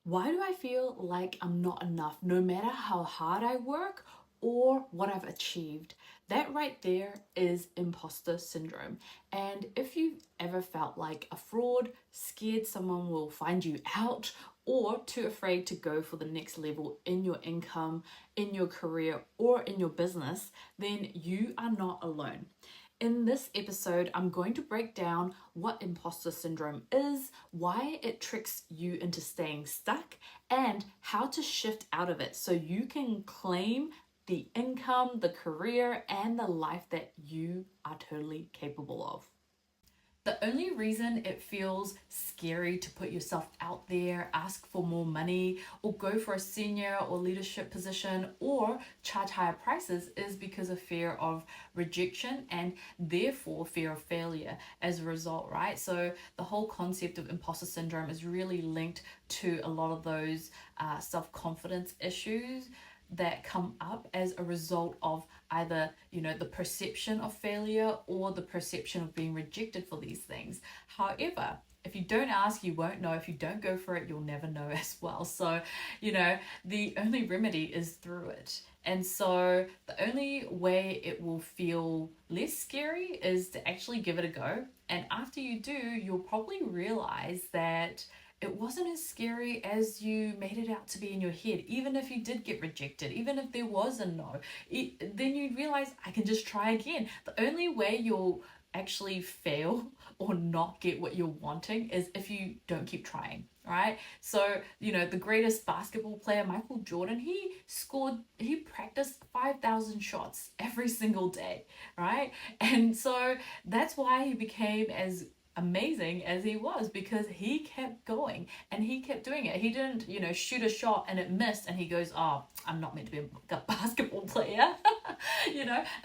Why do I feel like I'm not enough no matter how hard I work or what I've achieved? That right there is imposter syndrome. And if you've ever felt like a fraud, scared someone will find you out, or too afraid to go for the next level in your income, in your career, or in your business, then you are not alone. In this episode, I'm going to break down what imposter syndrome is, why it tricks you into staying stuck, and how to shift out of it so you can claim the income, the career, and the life that you are totally capable of. The only reason it feels scary to put yourself out there, ask for more money, or go for a senior or leadership position, or charge higher prices is because of fear of rejection and therefore fear of failure as a result, right? So the whole concept of imposter syndrome is really linked to a lot of those self-confidence issues that come up as a result of either the perception of failure or the perception of being rejected for these things. However, if you don't ask, you won't know. If you don't go for it, you'll never know as well. So the only remedy is through it. And so the only way it will feel less scary is to actually give it a go. And after you do, you'll probably realize that it wasn't as scary as you made it out to be in your head. Even if you did get rejected, even if there was a no, then you'd realize I can just try again. The only way you'll actually fail or not get what you're wanting is if you don't keep trying, right? So the greatest basketball player, Michael Jordan, he practiced 5,000 shots every single day, right? And so that's why he became as amazing as he was, because he kept going and he kept doing it. He didn't shoot a shot and it missed and he goes, oh, I'm not meant to be a basketball player.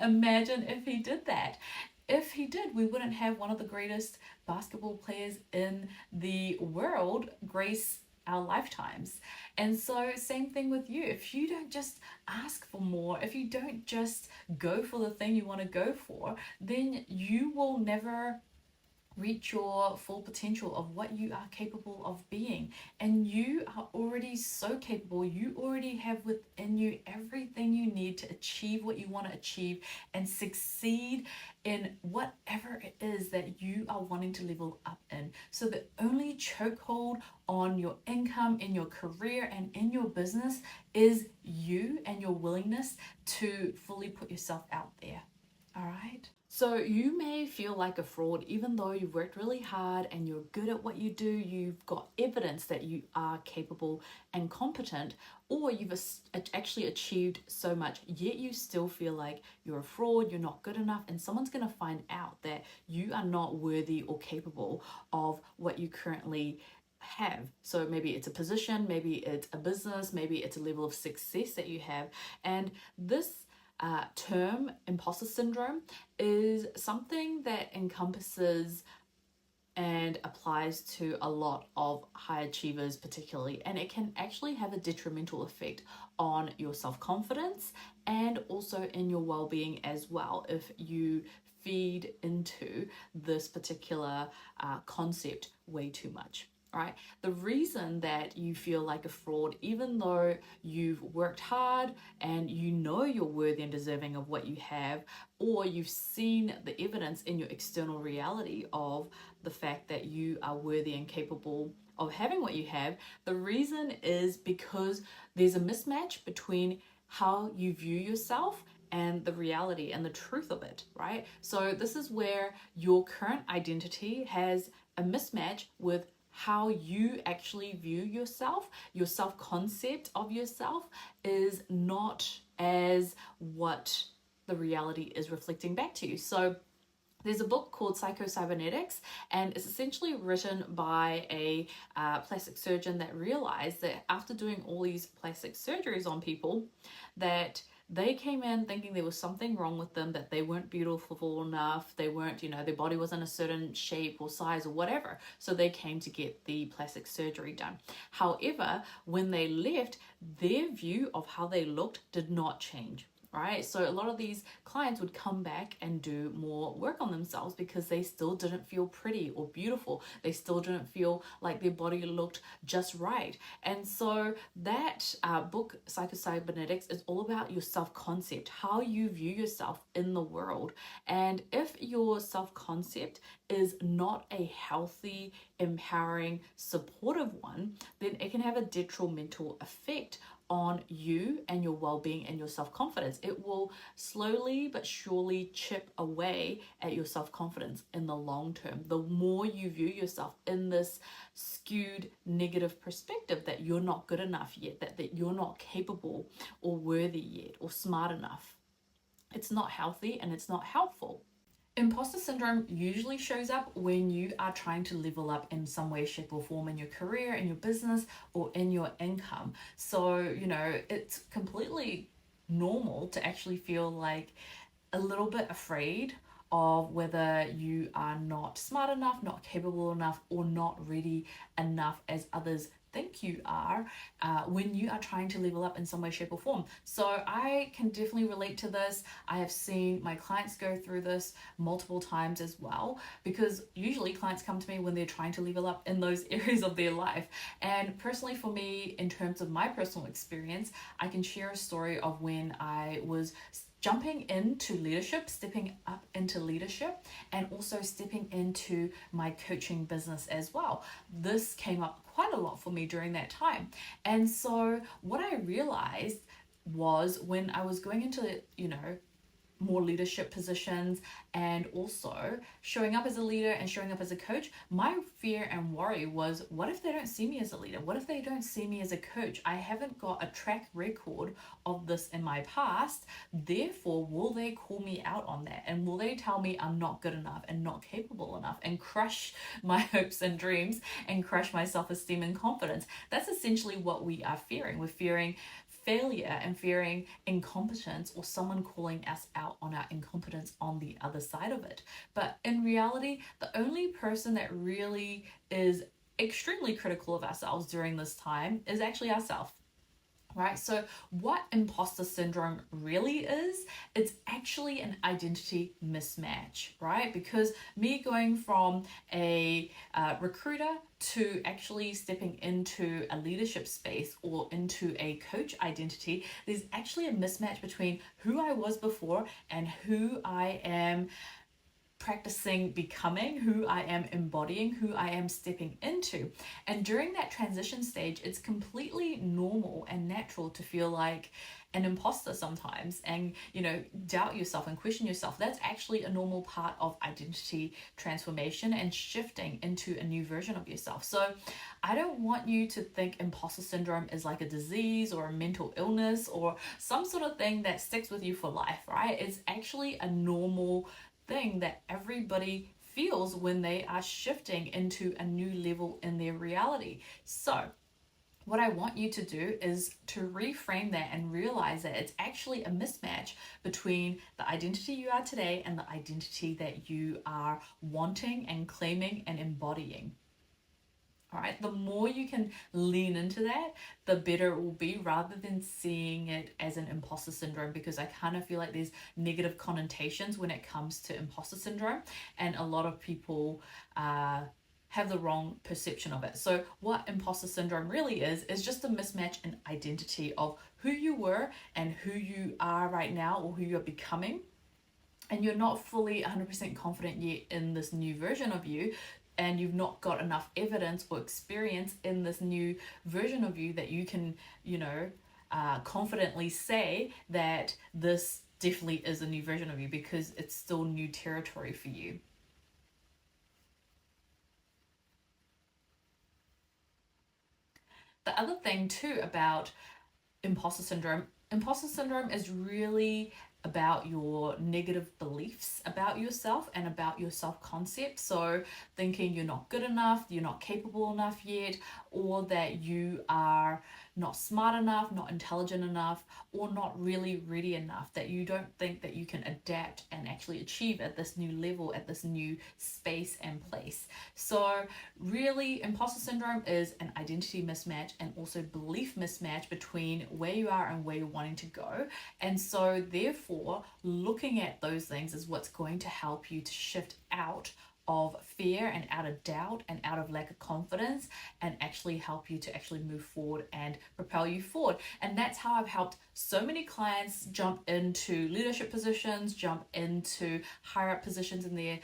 Imagine if he did that. If he did, we wouldn't have one of the greatest basketball players in the world grace our lifetimes. And so same thing with you. If you don't just ask for more, if you don't just go for the thing you want to go for, then you will never reach your full potential of what you are capable of being. And you are already so capable. You already have within you everything you need to achieve what you want to achieve and succeed in whatever it is that you are wanting to level up in. So the only chokehold on your income, in your career, and in your business is you and your willingness to fully put yourself out there. All right. So you may feel like a fraud even though you've worked really hard and you're good at what you do, you've got evidence that you are capable and competent, or you've actually achieved so much, yet you still feel like you're a fraud, you're not good enough, and someone's going to find out that you are not worthy or capable of what you currently have. So maybe it's a position, maybe it's a business, maybe it's a level of success that you have. And this term, imposter syndrome, is something that encompasses and applies to a lot of high achievers particularly, and it can actually have a detrimental effect on your self-confidence and also in your well-being as well if you feed into this particular concept way too much. Right? The reason that you feel like a fraud, even though you've worked hard and you know you're worthy and deserving of what you have, or you've seen the evidence in your external reality of the fact that you are worthy and capable of having what you have, the reason is because there's a mismatch between how you view yourself and the reality and the truth of it, right? So this is where your current identity has a mismatch with how you actually view yourself. Your self-concept of yourself is not as what the reality is reflecting back to you. So there's a book called Psycho-Cybernetics, and it's essentially written by a plastic surgeon that realized that after doing all these plastic surgeries on people, that they came in thinking there was something wrong with them, that they weren't beautiful enough, they weren't, their body wasn't a certain shape or size or whatever. So they came to get the plastic surgery done. However, when they left, their view of how they looked did not change. right? So a lot of these clients would come back and do more work on themselves because they still didn't feel pretty or beautiful. They still didn't feel like their body looked just right. And so that book, Psycho-Cybernetics, is all about your self-concept, how you view yourself in the world. And if your self-concept is not a healthy, empowering, supportive one, then it can have a detrimental effect on you and your well-being and your self-confidence. It will slowly but surely chip away at your self-confidence in the long term. The more you view yourself in this skewed negative perspective that you're not good enough yet, that you're not capable or worthy yet or smart enough, it's not healthy and it's not helpful. Imposter syndrome usually shows up when you are trying to level up in some way, shape, or form in your career, in your business, or in your income. So, it's completely normal to actually feel like a little bit afraid of whether you are not smart enough, not capable enough, or not ready enough as others think you are when you are trying to level up in some way, shape, or form. So I can definitely relate to this. I have seen my clients go through this multiple times as well, because usually clients come to me when they're trying to level up in those areas of their life. And personally, for me, in terms of my personal experience, I can share a story of when I was jumping into leadership, stepping up into leadership, and also stepping into my coaching business as well. This came up quite a lot for me during that time. And so what I realized was when I was going into, more leadership positions and also showing up as a leader and showing up as a coach, my fear and worry was, what if they don't see me as a leader? What if they don't see me as a coach? I haven't got a track record of this in my past. Therefore, will they call me out on that? And will they tell me I'm not good enough and not capable enough and crush my hopes and dreams and crush my self-esteem and confidence? That's essentially what we are fearing. We're fearing failure and fearing incompetence, or someone calling us out on our incompetence on the other side of it. But in reality, the only person that really is extremely critical of ourselves during this time is actually ourselves. Right? So what imposter syndrome really is, it's actually an identity mismatch, right? Because me going from a recruiter to actually stepping into a leadership space or into a coach identity, there's actually a mismatch between who I was before and who I am practicing becoming, who I am embodying, who I am stepping into. And during that transition stage, it's completely normal and natural to feel like an imposter sometimes and, doubt yourself and question yourself. That's actually a normal part of identity transformation and shifting into a new version of yourself. So I don't want you to think imposter syndrome is like a disease or a mental illness or some sort of thing that sticks with you for life, right? It's actually a normal thing that everybody feels when they are shifting into a new level in their reality. So what I want you to do is to reframe that and realize that it's actually a mismatch between the identity you are today and the identity that you are wanting and claiming and embodying. All right, the more you can lean into that, the better it will be, rather than seeing it as an imposter syndrome, because I kind of feel like there's negative connotations when it comes to imposter syndrome, and a lot of people have the wrong perception of it. So what imposter syndrome really is just a mismatch in identity of who you were and who you are right now, or who you're becoming. And you're not fully 100% confident yet in this new version of you, and you've not got enough evidence or experience in this new version of you that you can, confidently say that this definitely is a new version of you, because it's still new territory for you. The other thing too about imposter syndrome is really about your negative beliefs about yourself and about your self-concept. So thinking you're not good enough, you're not capable enough yet, or that you are not smart enough, not intelligent enough, or not really ready enough, that you don't think that you can adapt and actually achieve at this new level, at this new space and place. So really, imposter syndrome is an identity mismatch and also belief mismatch between where you are and where you're wanting to go. And so therefore, looking at those things is what's going to help you to shift out of fear and out of doubt and out of lack of confidence, and actually help you to actually move forward and propel you forward. And that's how I've helped so many clients jump into leadership positions, jump into higher up positions in their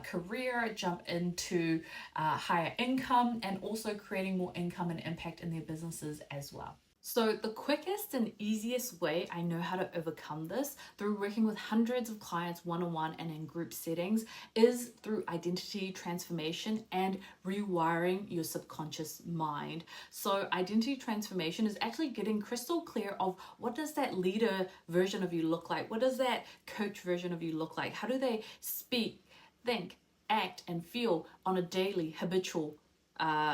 career, jump into higher income, and also creating more income and impact in their businesses as well. So the quickest and easiest way I know how to overcome this through working with hundreds of clients one-on-one and in group settings is through identity transformation and rewiring your subconscious mind. So identity transformation is actually getting crystal clear of what does that leader version of you look like? What does that coach version of you look like? How do they speak, think, act, and feel on a daily, habitual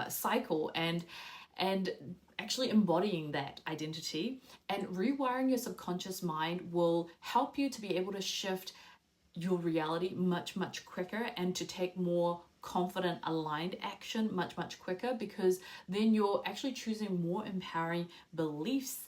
cycle? And actually embodying that identity and rewiring your subconscious mind will help you to be able to shift your reality much quicker and to take more confident, aligned action much quicker, because then you're actually choosing more empowering beliefs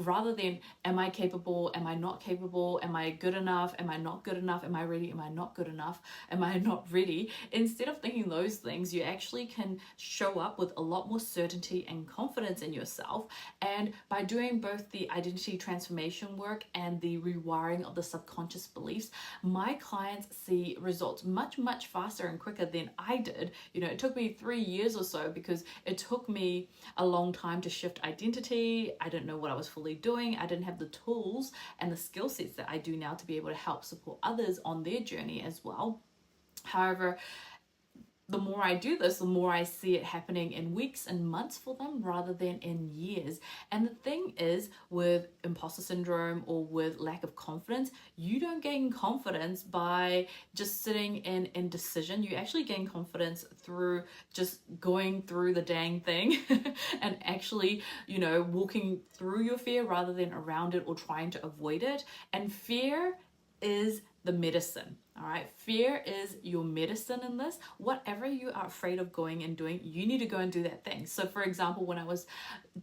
rather than am I capable, am I not capable, am I good enough, am I not good enough, am I ready, am I not good enough, am I not ready. Instead of thinking those things, you actually can show up with a lot more certainty and confidence in yourself. And by doing both the identity transformation work and the rewiring of the subconscious beliefs, my clients see results much faster and quicker than I did. You know, it took me 3 years or so because it took me a long time to shift identity. I didn't know what I was fully doing. I didn't have the tools and the skill sets that I do now to be able to help support others on their journey as well. However, the more I do this, the more I see it happening in weeks and months for them rather than in years. And the thing is, with imposter syndrome or with lack of confidence, you don't gain confidence by just sitting in indecision. You actually gain confidence through just going through the dang thing and actually, you know, walking through your fear rather than around it or trying to avoid it. And fear is the medicine. All right, fear is your medicine in this. Whatever you are afraid of going and doing, you need to go and do that thing. So for example, when I was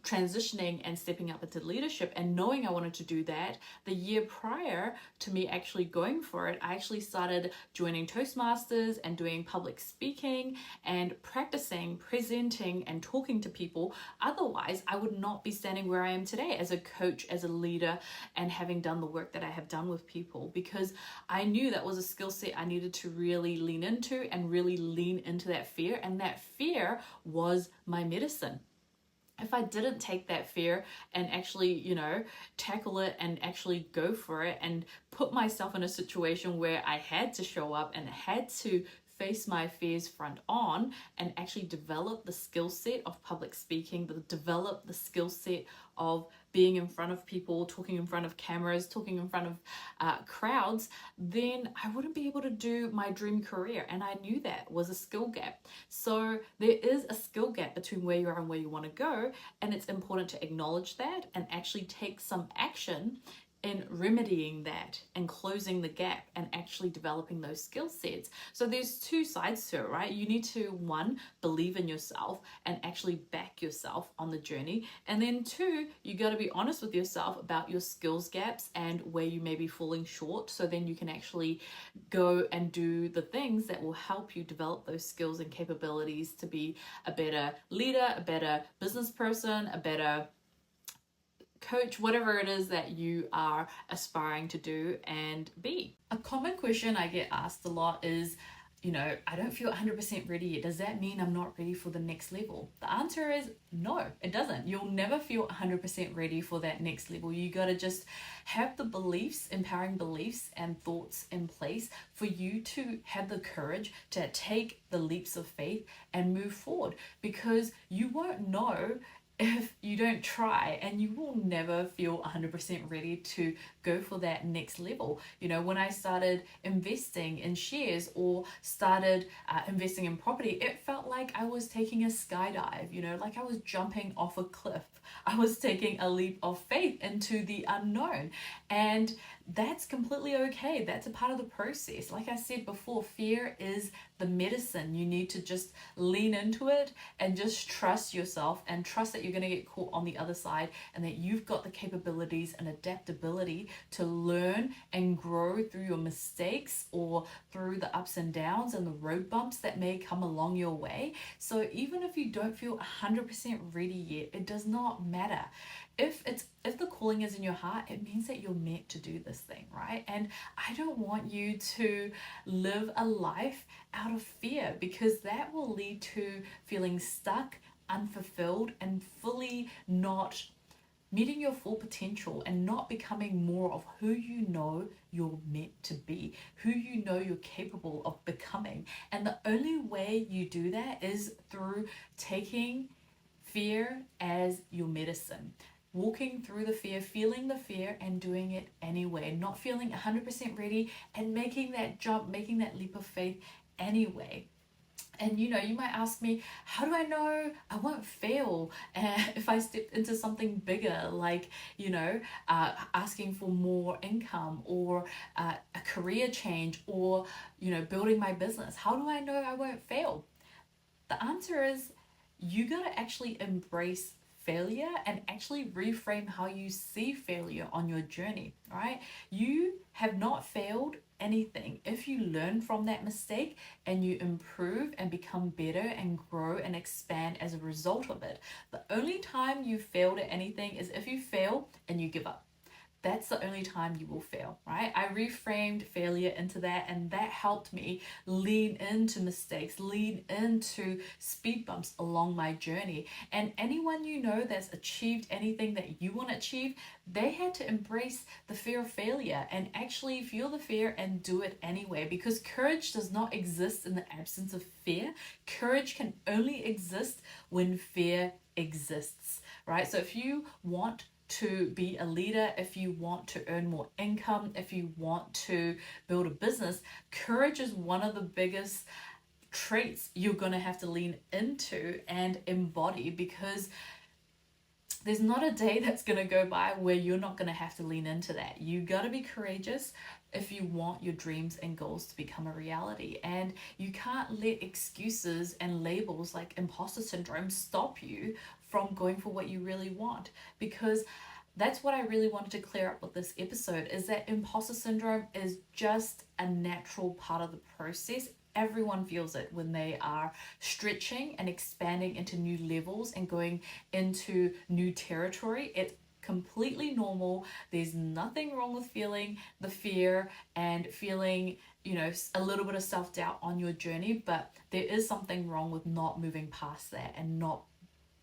transitioning and stepping up into leadership and knowing I wanted to do that, the year prior to me actually going for it, I actually started joining Toastmasters and doing public speaking and practicing, presenting and talking to people. Otherwise, I would not be standing where I am today as a coach, as a leader, and having done the work that I have done with people, because I knew that was a skill set I needed to really lean into and really lean into that fear. And that fear was my medicine. If I didn't take that fear and actually, you know, tackle it and actually go for it and put myself in a situation where I had to show up and had to face my fears front on and actually develop the skill set of public speaking, develop the skill set of being in front of people, talking in front of cameras, talking in front of crowds, then I wouldn't be able to do my dream career. And I knew that was a skill gap. So there is a skill gap between where you are and where you want to go. And it's important to acknowledge that and actually take some action in remedying that and closing the gap and actually developing those skill sets. So there's two sides to it, right? You need to, one, believe in yourself and actually back yourself on the journey. And then two, you got to be honest with yourself about your skills gaps and where you may be falling short. So then you can actually go and do the things that will help you develop those skills and capabilities to be a better leader, a better business person, a better coach, whatever it is that you are aspiring to do and be. A common question I get asked a lot is, you know, I don't feel 100% ready yet. Does that mean I'm not ready for the next level? The answer is no, it doesn't. You'll never feel 100% ready for that next level. You got to just have the beliefs, empowering beliefs and thoughts in place for you to have the courage to take the leaps of faith and move forward, because you won't know if you you don't try, and you will never feel 100% ready to go for that next level. You know, when I started investing in shares or started investing in property, it felt like I was taking a skydive, you know, like I was jumping off a cliff. I was taking a leap of faith into the unknown, and that's completely okay. That's a part of the process. Like I said before, fear is the medicine. You need to just lean into it and just trust yourself and trust that you're going to get caught on the other side, and that you've got the capabilities and adaptability to learn and grow through your mistakes or through the ups and downs and the road bumps that may come along your way. So even if you don't feel 100% ready yet, it does not matter. If the calling is in your heart, it means that you're meant to do this thing, right? And I don't want you to live a life out of fear, because that will lead to feeling stuck, unfulfilled, and fully not meeting your full potential and not becoming more of who you know you're meant to be, who you know you're capable of becoming. And the only way you do that is through taking fear as your medicine. Walking through the fear, feeling the fear, and doing it anyway. Not feeling 100% ready and making that jump, making that leap of faith anyway. And you know, you might ask me, how do I know I won't fail if I step into something bigger, like, you know, asking for more income, or a career change, or, you know, building my business? How do I know I won't fail? The answer is you got to actually embrace failure and actually reframe how you see failure on your journey, right? You have not failed anything if you learn from that mistake and you improve and become better and grow and expand as a result of it. The only time you failed at anything is if you fail and you give up. That's the only time you will fail, right? I reframed failure into that, and that helped me lean into mistakes, lean into speed bumps along my journey. And anyone you know that's achieved anything that you want to achieve, they had to embrace the fear of failure and actually feel the fear and do it anyway, because courage does not exist in the absence of fear. Courage can only exist when fear exists, right? So if you want to be a leader, if you want to earn more income, if you want to build a business, courage is one of the biggest traits you're going to have to lean into and embody, because there's not a day that's going to go by where you're not going to have to lean into that. You got to be courageous if you want your dreams and goals to become a reality. And you can't let excuses and labels like imposter syndrome stop you from going for what you really want, because that's what I really wanted to clear up with this episode, is that imposter syndrome is just a natural part of the process. Everyone feels it when they are stretching and expanding into new levels and going into new territory. It's completely normal. There's nothing wrong with feeling the fear and feeling, you know, a little bit of self-doubt on your journey, but there is something wrong with not moving past that and not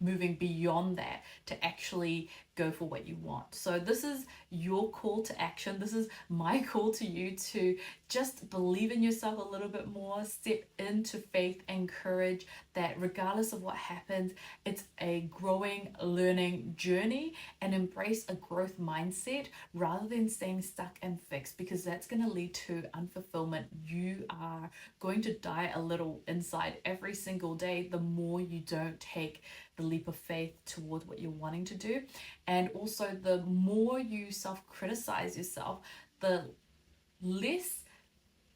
moving beyond that to actually go for what you want. So this is your call to action. This is my call to you to just believe in yourself a little bit more, step into faith and courage that regardless of what happens, it's a growing, learning journey, and embrace a growth mindset rather than staying stuck and fixed, because that's going to lead to unfulfillment. You are going to die a little inside every single day the more you don't take the leap of faith toward what you're wanting to do. And also, the more you self-criticize yourself, the less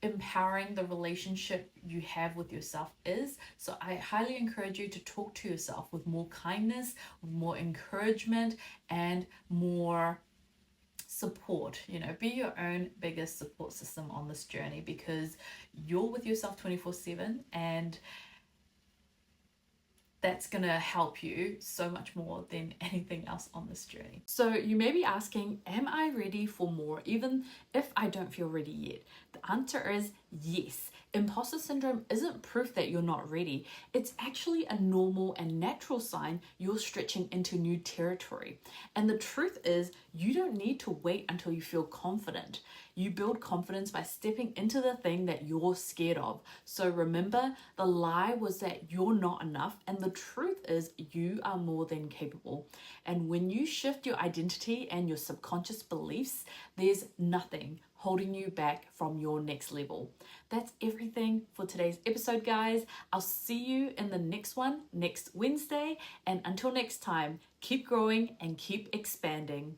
empowering the relationship you have with yourself is. So I highly encourage you to talk to yourself with more kindness, with more encouragement, and more support. You know, be your own biggest support system on this journey, because you're with yourself 24/7, and that's going to help you so much more than anything else on this journey. So you may be asking, am I ready for more even if I don't feel ready yet? The answer is yes. Imposter syndrome isn't proof that you're not ready. It's actually a normal and natural sign you're stretching into new territory. And the truth is, you don't need to wait until you feel confident. You build confidence by stepping into the thing that you're scared of. So remember, the lie was that you're not enough, and the truth is, you are more than capable. And when you shift your identity and your subconscious beliefs, there's nothing holding you back from your next level. That's everything for today's episode, guys. I'll see you in the next one next Wednesday. And until next time, keep growing and keep expanding.